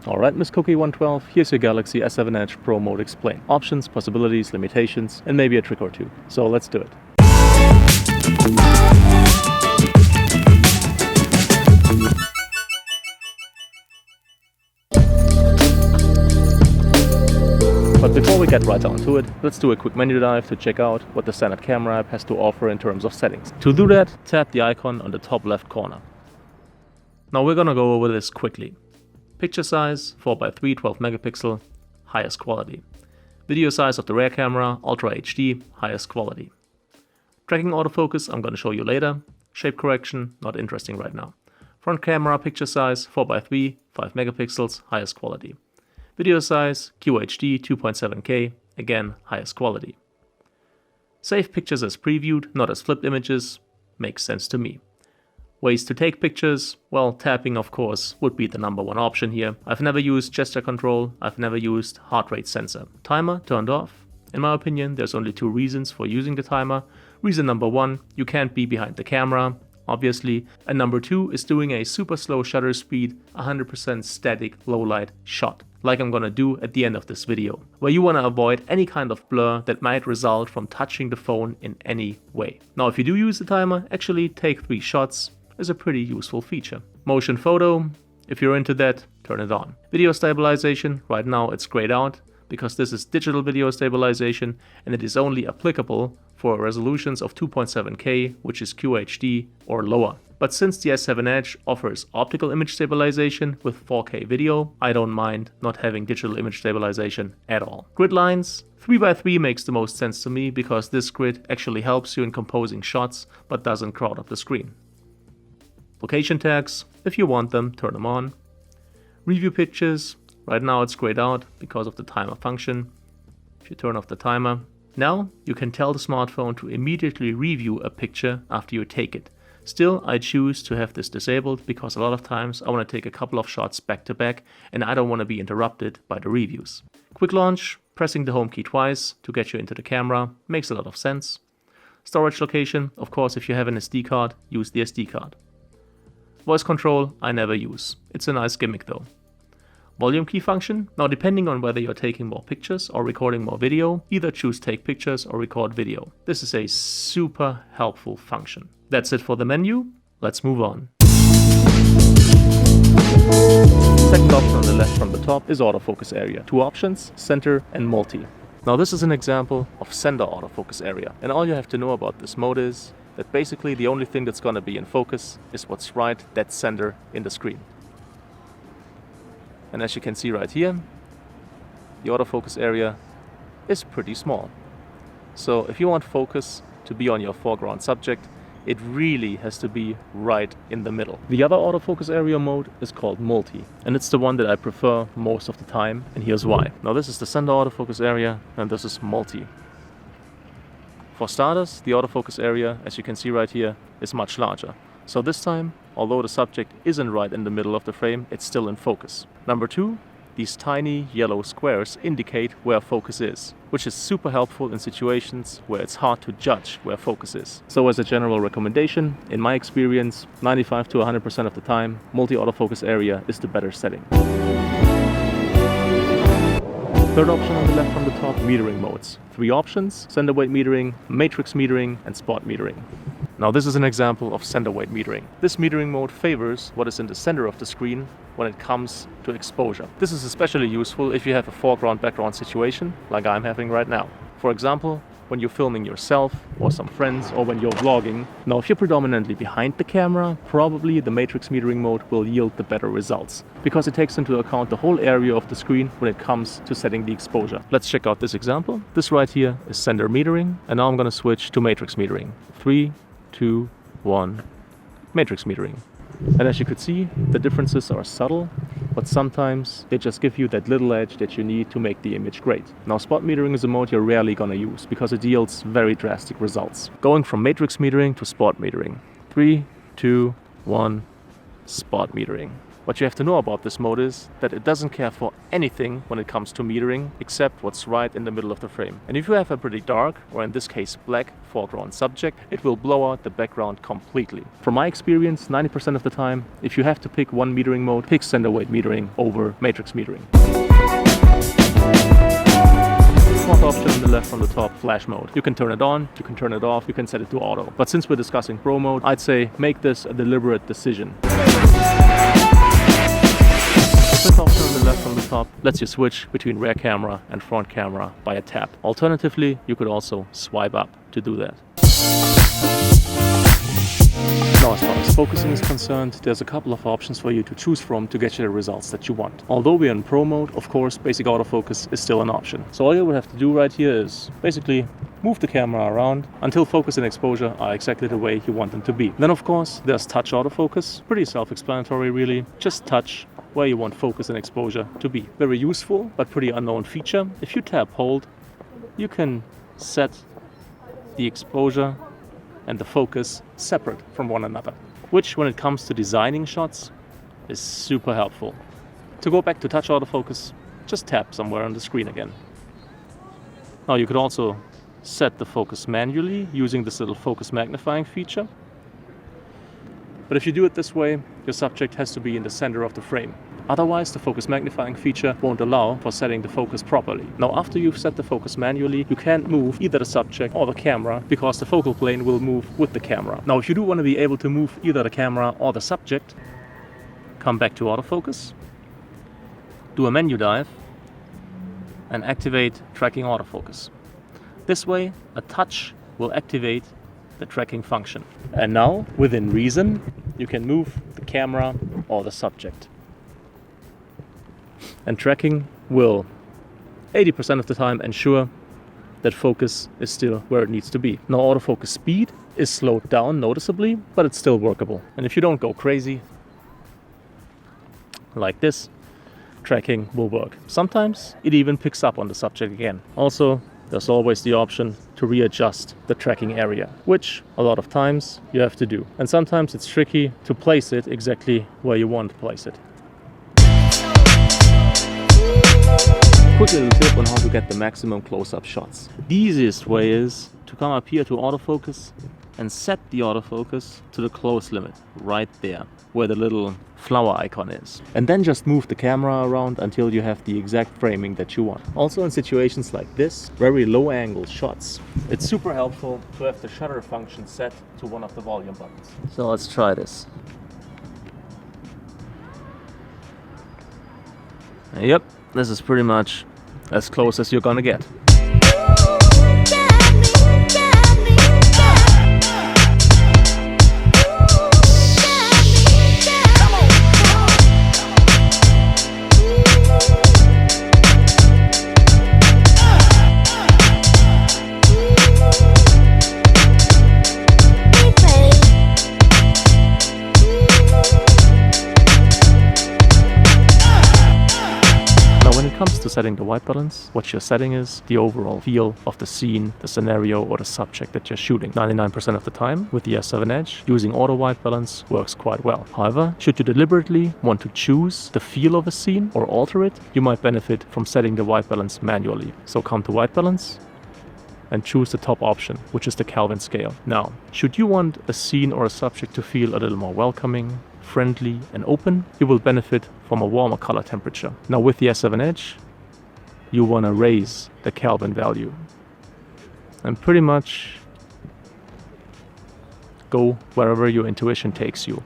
Alright, MsCookie112, here's your Galaxy S7 Edge Pro mode explained. Options, possibilities, limitations, and maybe a trick or two. So let's do it. But before we get right down to it, let's do a quick menu dive to check out what the standard camera app has to offer in terms of settings. To do that, tap the icon on the top left corner. Now we're gonna go over this quickly. Picture size, 4x3, 12 megapixel, highest quality. Video size of the rear camera, Ultra HD, highest quality. Tracking autofocus, I'm gonna show you later. Shape correction, not interesting right now. Front camera picture size, 4x3, 5 megapixels, highest quality. Video size, QHD, 2.7K, again, highest quality. Save pictures as previewed, not as flipped images, makes sense to me. Ways to take pictures, well, tapping of course would be the number one option here. I've never used gesture control, I've never used heart rate sensor. Timer turned off. In my opinion, there's only two reasons for using the timer. Reason number one, you can't be behind the camera, obviously. And number two is doing a super slow shutter speed, 100% static low light shot, like I'm gonna do at the end of this video, where you wanna avoid any kind of blur that might result from touching the phone in any way. Now, if you do use the timer, actually take 3 shots is a pretty useful feature. Motion photo, if you're into that, turn it on. Video stabilization, right now it's grayed out because this is digital video stabilization and it is only applicable for resolutions of 2.7K, which is QHD or lower. But since the S7 Edge offers optical image stabilization with 4K video, I don't mind not having digital image stabilization at all. Grid lines, 3x3 makes the most sense to me because this grid actually helps you in composing shots but doesn't crowd up the screen. Location tags, if you want them, turn them on. Review pictures, right now it's grayed out because of the timer function. If you turn off the timer, now you can tell the smartphone to immediately review a picture after you take it. Still, I choose to have this disabled because a lot of times I want to take a couple of shots back to back and I don't want to be interrupted by the reviews. Quick launch, pressing the home key twice to get you into the camera, makes a lot of sense. Storage location, of course if you have an SD card, use the SD card. Voice control, I never use. It's a nice gimmick though. Volume key function, now depending on whether you're taking more pictures or recording more video, either choose take pictures or record video. This is a super helpful function. That's it for the menu, let's move on. Second option on the left from the top is autofocus area. 2 options, center and multi. Now this is an example of center autofocus area, and all you have to know about this mode is that basically the only thing that's going to be in focus is what's right dead center in the screen. And as you can see right here, the autofocus area is pretty small. So if you want focus to be on your foreground subject, it really has to be right in the middle. The other autofocus area mode is called multi, and it's the one that I prefer most of the time, and here's why. Now this is the center autofocus area, and this is multi. For starters, the autofocus area, as you can see right here, is much larger. So this time, although the subject isn't right in the middle of the frame, it's still in focus. Number 2, these tiny yellow squares indicate where focus is, which is super helpful in situations where it's hard to judge where focus is. So as a general recommendation, in my experience, 95 to 100% of the time, multi-autofocus area is the better setting. Third option on the left from the top, metering modes. 3 options, center weight metering, matrix metering, and spot metering. Now this is an example of center weight metering. This metering mode favors what is in the center of the screen when it comes to exposure. This is especially useful if you have a foreground-background situation like I'm having right now. For example, when you're filming yourself or some friends or when you're vlogging. Now if you're predominantly behind the camera, probably the matrix metering mode will yield the better results because it takes into account the whole area of the screen when it comes to setting the exposure. Let's check out this example. This right here is center metering, and now I'm going to switch to matrix metering. 3, 2, 1, matrix metering. And as you could see, the differences are subtle, but sometimes they just give you that little edge that you need to make the image great. Now spot metering is a mode you're rarely gonna use because it yields very drastic results. Going from matrix metering to spot metering. 3, 2, 1, spot metering. What you have to know about this mode is that it doesn't care for anything when it comes to metering except what's right in the middle of the frame. And if you have a pretty dark, or in this case black, foreground subject, it will blow out the background completely. From my experience, 90% of the time, if you have to pick one metering mode, pick center weight metering over matrix metering. Fourth option on the left on the top, flash mode. You can turn it on, you can turn it off, you can set it to auto. But since we're discussing pro mode, I'd say make this a deliberate decision. Fifth option on the left on the top lets you switch between rear camera and front camera by a tap. Alternatively, you could also swipe up to do that. Now, as far as focusing is concerned, there's a couple of options for you to choose from to get you the results that you want. Although we're in pro mode, of course, basic autofocus is still an option. So all you would have to do right here is basically move the camera around until focus and exposure are exactly the way you want them to be. Then, of course, there's touch autofocus. Pretty self-explanatory, really. Just touch where you want focus and exposure to be. Very useful, but pretty unknown feature. If you tap hold, you can set the exposure and the focus separate from one another, which when it comes to designing shots is super helpful. To go back to touch autofocus, just tap somewhere on the screen again. Now you could also set the focus manually using this little focus magnifying feature. But if you do it this way, your subject has to be in the center of the frame. Otherwise, the focus magnifying feature won't allow for setting the focus properly. Now, after you've set the focus manually, you can't move either the subject or the camera because the focal plane will move with the camera. Now, if you do want to be able to move either the camera or the subject, come back to autofocus, do a menu dive, and activate tracking autofocus. This way, a touch will activate the tracking function. And now, within reason, you can move the camera or the subject. And tracking will 80% of the time ensure that focus is still where it needs to be. Now, autofocus speed is slowed down noticeably, but it's still workable. And if you don't go crazy like this, tracking will work. Sometimes it even picks up on the subject again. Also, there's always the option to readjust the tracking area, which a lot of times you have to do. And sometimes it's tricky to place it exactly where you want to place it. Quick little tip on how to get the maximum close-up shots. The easiest way is to come up here to autofocus and set the autofocus to the close limit right there where the little flower icon is, and then just move the camera around until you have the exact framing that you want. Also, in situations like this, very low angle shots, it's super helpful to have the shutter function set to one of the volume buttons. So let's try this. Yep, this is pretty much as close as you're gonna get. To setting the white balance, what you're setting is the overall feel of the scene, the scenario, or the subject that you're shooting. 99% of the time with the S7 Edge, using auto white balance works quite well. However, should you deliberately want to choose the feel of a scene or alter it, you might benefit from setting the white balance manually. So come to white balance and choose the top option, which is the Kelvin scale. Now, should you want a scene or a subject to feel a little more welcoming, friendly, and open, you will benefit from a warmer color temperature. Now, with the S7 Edge, you want to raise the Kelvin value and pretty much go wherever your intuition takes you.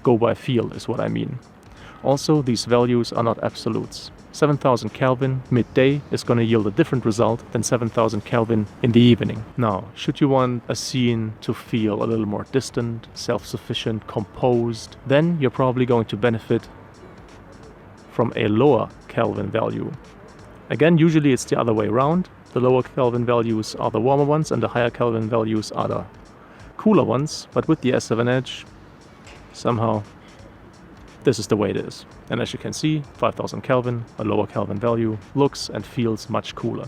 Go by feel is what I mean. Also, these values are not absolutes. 7000 Kelvin midday is going to yield a different result than 7000 Kelvin in the evening. Now, should you want a scene to feel a little more distant, self-sufficient, composed, then you're probably going to benefit from a lower Kelvin value. Again, usually it's the other way around. The lower Kelvin values are the warmer ones and the higher Kelvin values are the cooler ones. But with the S7 Edge, somehow this is the way it is. And as you can see, 5000 Kelvin, a lower Kelvin value, looks and feels much cooler.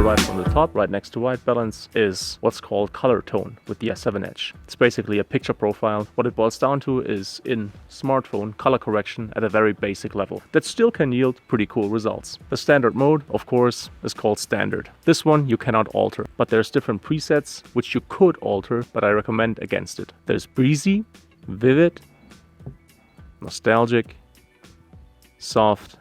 right from the top, right next to white balance, is what's called color tone with the S7 Edge. It's basically a picture profile. What it boils down to is in smartphone color correction at a very basic level that still can yield pretty cool results. The standard mode, of course, is called standard. This one you cannot alter, but there's different presets which you could alter, but I recommend against it. There's breezy, vivid, nostalgic, soft,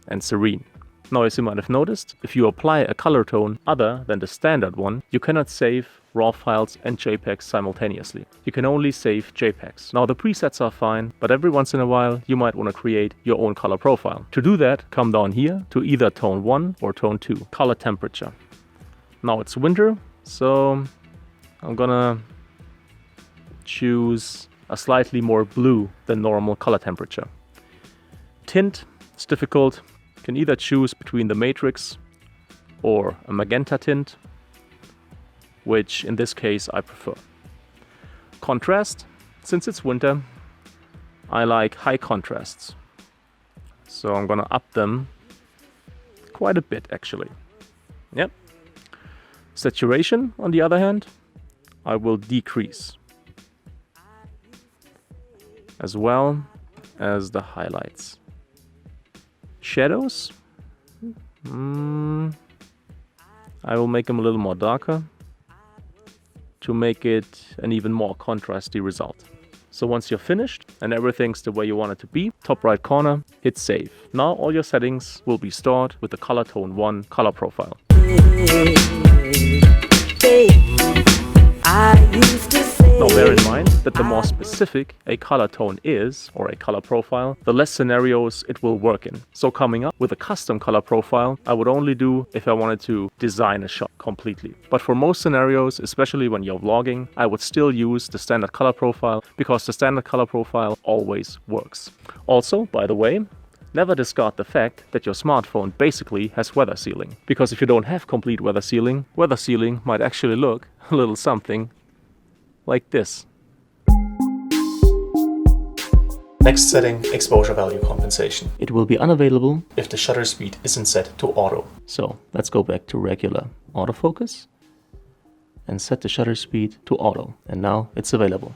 and serene. Now, as you might have noticed, if you apply a color tone other than the standard one, you cannot save RAW files and JPEGs simultaneously. You can only save JPEGs. Now, the presets are fine, but every once in a while you might want to create your own color profile. To do that, come down here to either tone 1 or tone 2, color temperature. Now it's winter, so I'm gonna choose a slightly more blue than normal color temperature. Tint, it's difficult. You can either choose between the matrix or a magenta tint, which in this case I prefer. Contrast, since it's winter, I like high contrasts. So I'm gonna up them quite a bit actually. Yep. Saturation, on the other hand, I will decrease, as well as the highlights. Shadows, I will make them a little more darker to make it an even more contrasty result. So once you're finished and everything's the way you want it to be, top right corner, hit save. Now all your settings will be stored with the color tone 1 color profile. Now bear in mind that the more specific a color tone is, or a color profile, the less scenarios it will work in. So coming up with a custom color profile, I would only do if I wanted to design a shot completely. But for most scenarios, especially when you're vlogging, I would still use the standard color profile because the standard color profile always works. Also, by the way, never discard the fact that your smartphone basically has weather sealing. Because if you don't have complete weather sealing might actually look a little something like this. Next setting, exposure value compensation. It will be unavailable if the shutter speed isn't set to auto. So let's go back to regular autofocus and set the shutter speed to auto. And now it's available.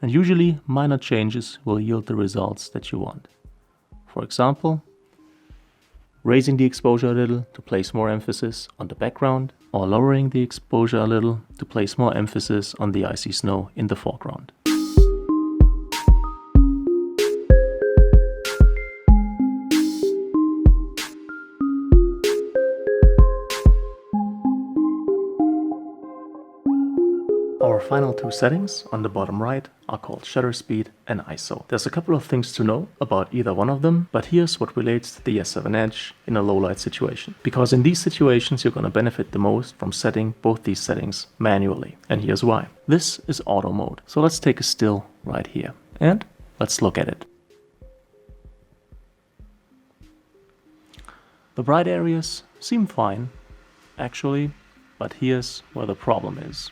And usually minor changes will yield the results that you want. For example, raising the exposure a little to place more emphasis on the background, or lowering the exposure a little to place more emphasis on the icy snow in the foreground. Our final two settings on the bottom right are called shutter speed and ISO. There's a couple of things to know about either one of them, but here's what relates to the S7 Edge in a low light situation. Because in these situations you're going to benefit the most from setting both these settings manually. And here's why. This is auto mode. So let's take a still right here and let's look at it. The bright areas seem fine, actually, but here's where the problem is.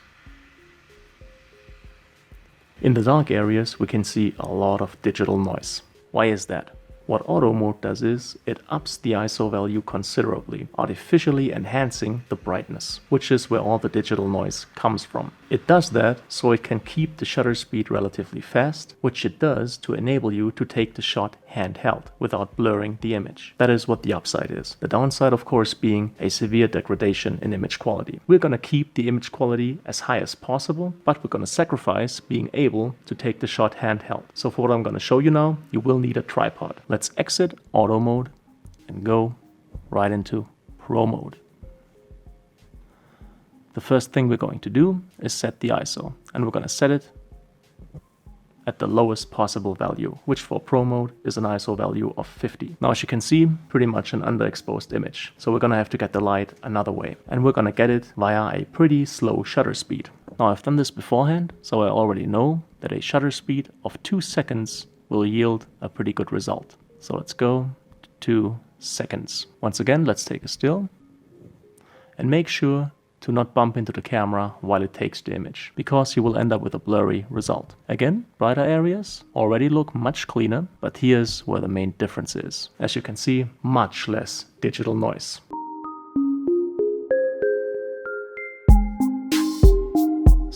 In the dark areas, we can see a lot of digital noise. Why is that? What auto mode does is, it ups the ISO value considerably, artificially enhancing the brightness, which is where all the digital noise comes from. It does that so it can keep the shutter speed relatively fast, which it does to enable you to take the shot handheld without blurring the image. That is what the upside is. The downside, of course, being a severe degradation in image quality. We're going to keep the image quality as high as possible, but we're going to sacrifice being able to take the shot handheld. So for what I'm going to show you now, you will need a tripod. Let's exit auto mode and go right into pro mode. The first thing we're going to do is set the ISO, and we're going to set it at the lowest possible value, which for pro mode is an ISO value of 50. Now, as you can see, pretty much an underexposed image. So we're going to have to get the light another way, and we're going to get it via a pretty slow shutter speed. Now, I've done this beforehand, so I already know that a shutter speed of 2 seconds will yield a pretty good result. So let's go to 2 seconds. Once again, let's take a still and make sure to not bump into the camera while it takes the image, because you will end up with a blurry result. Again, brighter areas already look much cleaner, but here's where the main difference is. As you can see, much less digital noise.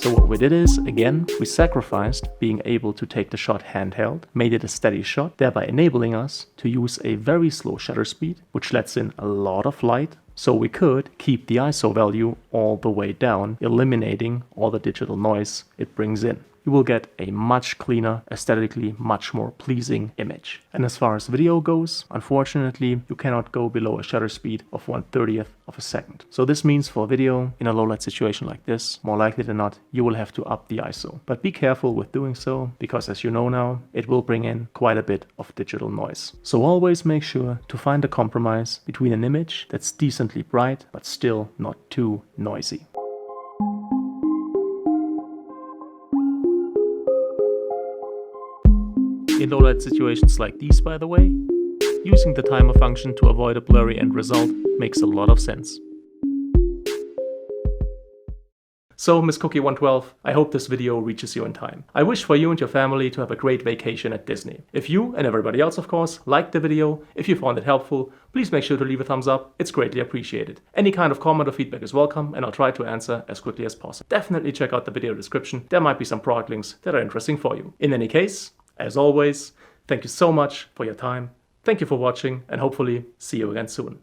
So what we did is, again, we sacrificed being able to take the shot handheld, made it a steady shot, thereby enabling us to use a very slow shutter speed, which lets in a lot of light, so we could keep the ISO value all the way down, eliminating all the digital noise it brings in. You will get a much cleaner, aesthetically much more pleasing image. And as far as video goes, unfortunately, you cannot go below a shutter speed of 1/30th of a second. So this means for video, in a low light situation like this, more likely than not, you will have to up the ISO. But be careful with doing so, because as you know now, it will bring in quite a bit of digital noise. So always make sure to find a compromise between an image that's decently bright, but still not too noisy. In low light situations like these, by the way, using the timer function to avoid a blurry end result makes a lot of sense. So, MsCookie112, I hope this video reaches you in time. I wish for you and your family to have a great vacation at Disney. If you, and everybody else of course, liked the video, if you found it helpful, please make sure to leave a thumbs up, it's greatly appreciated. Any kind of comment or feedback is welcome, and I'll try to answer as quickly as possible. Definitely check out the video description, there might be some product links that are interesting for you. In any case, as always, thank you so much for your time, thank you for watching, and hopefully see you again soon.